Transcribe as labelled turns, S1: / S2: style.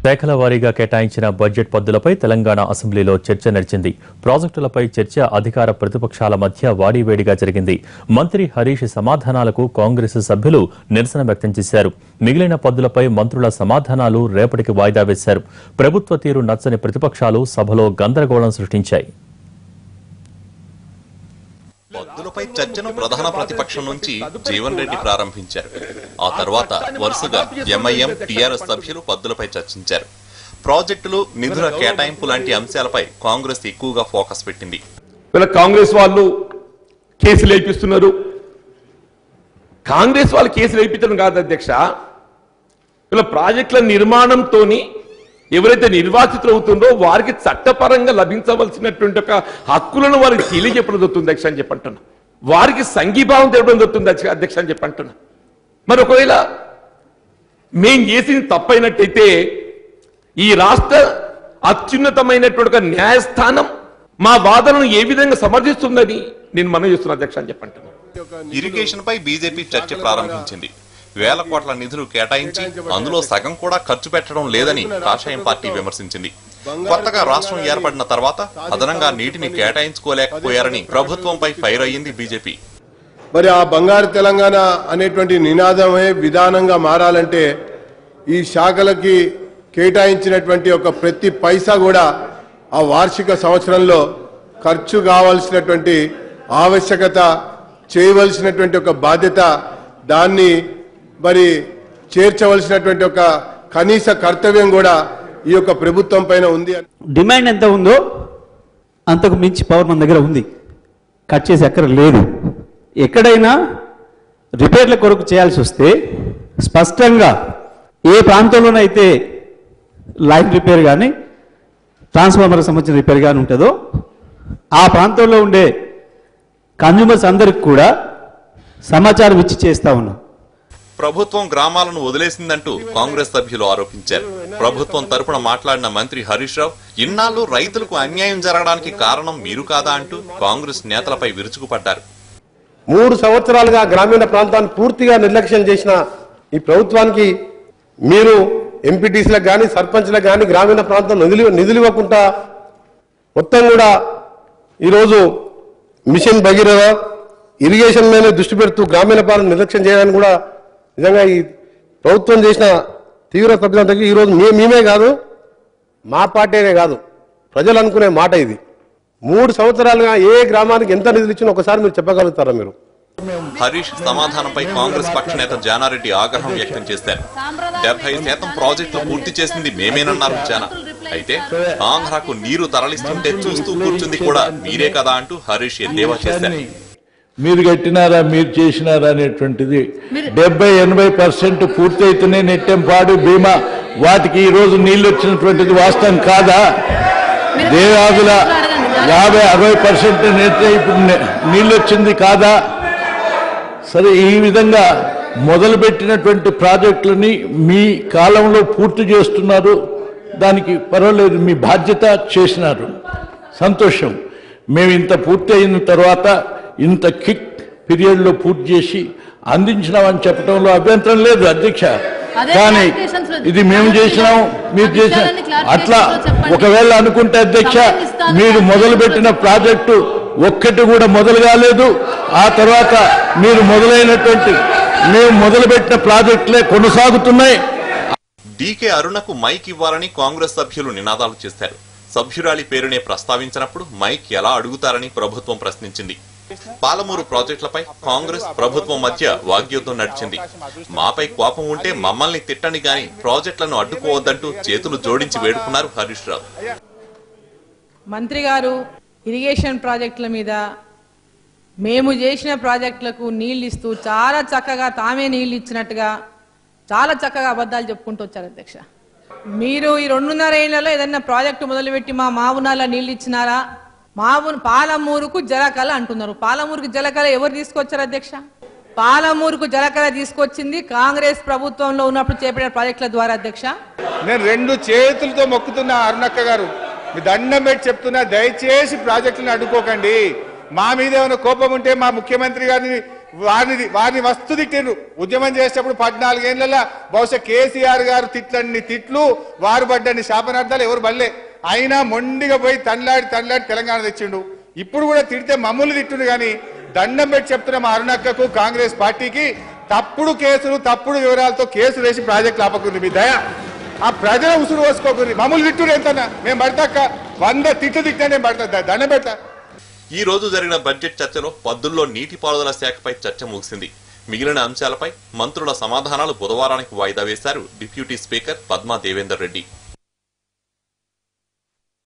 S1: శాఖల వారీగా కేటాయించిన బడ్జెట్ పద్దులపై తెలంగాణ అసెంబ్లీలో చర్చ నడిచింది. ప్రాజెక్టులపై చర్చ అధికార ప్రతిపక్షాల మధ్య వాడివేడిగా జరిగింది. మంత్రి హరీష్ సమాధానాలకు కాంగ్రెస్ సభ్యులు నిరసన వ్యక్తం చేశారు. మిగిలిన పద్దులపై మంత్రుల సమాధానాలు రేపటికి వాయిదా వేశారు. ప్రభుత్వ తీరు నచ్చని ప్రతిపక్షాలు సభలో గందరగోళం సృష్టించాయి.
S2: పద్దులపై చర్చను ప్రధాన ప్రతిపక్షం నుంచి జీవన్ రెడ్డి ప్రారంభించారు. ఆ తర్వాత వరుసగా ఎంఐఎం, టీఆర్ఎస్ సభ్యులు పద్దులపై చర్చించారు. ప్రాజెక్టులు, నిధుల కేటాయింపు లాంటి అంశాలపై కాంగ్రెస్ ఎక్కువగా ఫోకస్ పెట్టింది.
S3: కాంగ్రెస్ వాళ్ళు కేసులు వేయిస్తున్నారు. కాంగ్రెస్ వాళ్ళు కేసులు వేయించడం కాదు అధ్యక్ష, ఇలా ప్రాజెక్టుల నిర్మాణంతో ఎవరైతే నిర్వాసితులు అవుతుందో వారికి చట్టపరంగా లభించవలసినటువంటి ఒక హక్కులను వారికి తెలియజెప్పడం జరుగుతుంది అధ్యక్ష అని చెప్పంటున్నా. వారికి సంఘీభావం తెవడం జరుగుతుంది అధ్యక్ష అని చెప్పంటున్నా. మరి ఒకవేళ మేం చేసింది తప్పైనట్టయితే ఈ రాష్ట్ర అత్యున్నతమైనటువంటి ఒక న్యాయస్థానం మా వాదనను ఏ విధంగా సమర్థిస్తుందని నేను మనవి చేస్తున్నా అధ్యక్ష అని చెప్పంటున్నా.
S2: ఇరిగేషన్ పై బీజేపీ చర్చ ప్రారంభించింది. వేల కోట్ల నిధులు కేటాయించి అందులో సగం కూడా ఖర్చు పెట్టడం లేదని కాషాయం పార్టీ విమర్శించింది. కొత్తగా రాష్ట్రం ఏర్పడిన తర్వాత అదనంగా నీటిని కేటాయించుకోలేకపోయారని ప్రభుత్వంపై ఫైర్ అయ్యింది బీజేపీ.
S4: మరి ఆ బంగారు తెలంగాణ అనేటువంటి నినాదమే విధానంగా మారాలంటే ఈ శాఖలకి కేటాయించినటువంటి ఒక ప్రతి పైసా కూడా ఆ వార్షిక సంవత్సరంలో ఖర్చు కావాల్సినటువంటి ఆవశ్యకత, చేయవలసినటువంటి ఒక బాధ్యత, దాన్ని మరి చేర్చవలసినటువంటి ఒక కనీస కర్తవ్యం కూడా ఈ యొక్క ప్రభుత్వం పైన ఉంది.
S5: డిమాండ్ ఎంత ఉందో అంతకు మించి పవర్ మన దగ్గర ఉంది. కట్ చేసి ఎక్కడ లేదు. ఎక్కడైనా రిపేర్ల కొరకు చేయాల్సి వస్తే స్పష్టంగా ఏ ప్రాంతంలోనైతే లైన్ రిపేర్ కానీ ట్రాన్స్ఫార్మర్కి సంబంధించిన రిపేర్ కానీ ఉంటుందో ఆ ప్రాంతంలో ఉండే కన్జ్యూమర్స్ అందరికి కూడా సమాచారం ఇచ్చి చేస్తా ఉన్నాం.
S2: ప్రభుత్వం గ్రామాలను వదిలేసిందంటూ కాంగ్రెస్ సభ్యులు ఆరోపించారు. ప్రభుత్వం తరపున మాట్లాడిన మంత్రి హరీష్ రావు ఇన్నాళ్లు రైతులకు అన్యాయం జరగడానికి కారణం మీరు కాదా అంటూ కాంగ్రెస్ నేతలపై విరుచుకుపడ్డారు.
S6: 3 సంవత్సరాలుగా గ్రామీణ ప్రాంతాన్ని పూర్తిగా నిర్లక్ష్యం చేసిన ఈ ప్రభుత్వానికి మీరు ఎంపీటీసీలకు కానీ సర్పంచ్లకు కానీ గ్రామీణ ప్రాంతం నిధులు ఇవ్వకుండా మొత్తం కూడా ఈరోజు మిషన్ భగీరథ, ఇరిగేషన్ మీద దృష్టి పెడుతూ గ్రామీణ ప్రాంతం నిర్లక్ష్యం చేయడానికి కూడా నిజంగా ఈ ప్రభుత్వం చేసిన తీవ్ర తప్పిదంతకి ఈరోజు మేమే కాదు, మా పార్టీనే కాదు, ప్రజలు అనుకునే మాట ఇది. 3 సంవత్సరాలుగా ఏ గ్రామానికి ఎంత నిధులు ఇచ్చినా ఒకసారి మీరు చెప్పగలుగుతారా? మీరు
S2: హరీష్ సమాధానంపై కాంగ్రెస్ పక్ష నేత జానారెడ్డి ఆగ్రహం వ్యక్తం చేశారు. 70% ప్రాజెక్టులు పూర్తి చేసింది మేమేనన్నారు జానా. అయితే ఆంధ్రాకు నీరు తరలిస్తుంటే చూస్తూ కూర్చుంది కూడా మీరే కదా అంటూ హరీష్ ఎద్దేవా చేశారు.
S7: మీరు కట్టినారా, మీరు చేసినారా అనేటువంటిది 70-80% పూర్తయితేనే నెట్టెంపాడు, భీమా వాటికి ఈ రోజు నీళ్లు వచ్చినటువంటిది వాస్తవం కాదా? దేవాదుల 50-60% నెట్టే ఇప్పుడు నీళ్ళు వచ్చింది కాదా? సరే, ఈ విధంగా మొదలుపెట్టినటువంటి ప్రాజెక్టులని మీ కాలంలో పూర్తి చేస్తున్నారు, దానికి పర్వాలేదు, మీ బాధ్యత చేసినారు, సంతోషం. మేము ఇంత పూర్తి అయిన తర్వాత ఇంత కిక్ పీరియడ్లో పూర్తి చేసి అందించినామని చెప్పడంలో అభ్యంతరం లేదు అధ్యక్ష. కానీ ఇది మేము చేసినాం, మీరు చేసిన అట్లా ఒకవేళ అనుకుంటే అధ్యక్ష, మీరు మొదలుపెట్టిన ప్రాజెక్టు ఒక్కటి కూడా మొదలు కాలేదు. ఆ తర్వాత మీరు మేము మొదలుపెట్టిన ప్రాజెక్టులే కొనసాగుతున్నాయి.
S2: డీకే అరుణకు మైక్ ఇవ్వాలని కాంగ్రెస్ సభ్యులు నినాదాలు చేశారు. సభ్యురాలి పేరునే ప్రస్తావించినప్పుడు మైక్ ఎలా అడుగుతారని ప్రభుత్వం ప్రశ్నించింది. పాలమూరు ప్రాజెక్టులపై కాంగ్రెస్ ప్రభుత్వం మధ్య వాగ్యుద్ధం నడిచింది. మాపై కోపం ఉంటే మమ్మల్ని తిట్టండి గాని ప్రాజెక్టులను అడ్డుకోవద్దంటూ చేతులు జోడించి వేడుకున్నారు హరీష్ రావు.
S8: మంత్రి గారు ఇరిగేషన్ ప్రాజెక్టుల మీద మేము చేసిన ప్రాజెక్టులకు నీళ్లు ఇస్తూ చాలా చక్కగా తామే నీళ్లు ఇచ్చినట్టుగా చాలా చక్కగా అబద్ధాలు చెప్పుకుంటూ వచ్చారు అధ్యక్ష. మీరు ఈ 2.5 ఏళ్లలో ఏదైనా ప్రాజెక్టు మొదలుపెట్టి మా మావునాల నీళ్లు ఇచ్చినారా? పాలమూరుకు జలకళ అంటున్నారు. పాలమూరుకు జలకళ ఎవరు తీసుకొచ్చారు అధ్యక్ష? పాలమూరుకు జలకళ తీసుకొచ్చింది కాంగ్రెస్ ప్రభుత్వంలో ఉన్నప్పుడు చేపట్టిన ప్రాజెక్టుల ద్వారా అధ్యక్ష.
S9: నేను 2 చేతులతో మొక్కుతున్నా అరుణక్క గారు, మీ దండం పెట్టి చెప్తున్నా, దయచేసి ప్రాజెక్టులను అడ్డుకోకండి. మా మీద ఏమైనా కోపం ఉంటే మా ముఖ్యమంత్రి గారిని వారిని మస్తు తిట్టిండ్రు. ఉద్యమం చేసేటప్పుడు 14 ఏళ్లలో బహుశా కేసీఆర్ గారు తిట్లన్ని తిట్లు, వారు పడ్డన్ని శాపనార్థాలు ఎవరు బల్లే. అయినా మొండిగా పోయి తన్లాడి తెలంగాణ తెచ్చిండు. ఇప్పుడు కూడా తిడితే మమ్మల్ని తిట్టుండు. కానీ దండం పెట్టి చెప్తున్న మా అరుణక్కకు, కాంగ్రెస్ పార్టీకి తప్పుడు కేసులు, తప్పుడు వివరాలతో కేసులు వేసి ప్రాజెక్టులు ఆపకుంది. మీ దయ ఆ ప్రజల ఉసురు పోసుకోకూరి. మమ్మల్ని తిట్టుడు ఎంతన్నా మేము పడతాక 100 తిట్లు తిట్టా నేను పడతా, దండం పెడతా.
S2: ఈ రోజు జరిగిన బడ్జెట్ చర్చలో పద్దుల్లో నీటిపారుదల శాఖపై చర్చ ముగిసింది. మిగిలిన అంశాలపై మంత్రుల సమాధానాలు బుధవారానికి వాయిదా వేశారు డిప్యూటీ స్పీకర్ పద్మా దేవేందర్ రెడ్డి.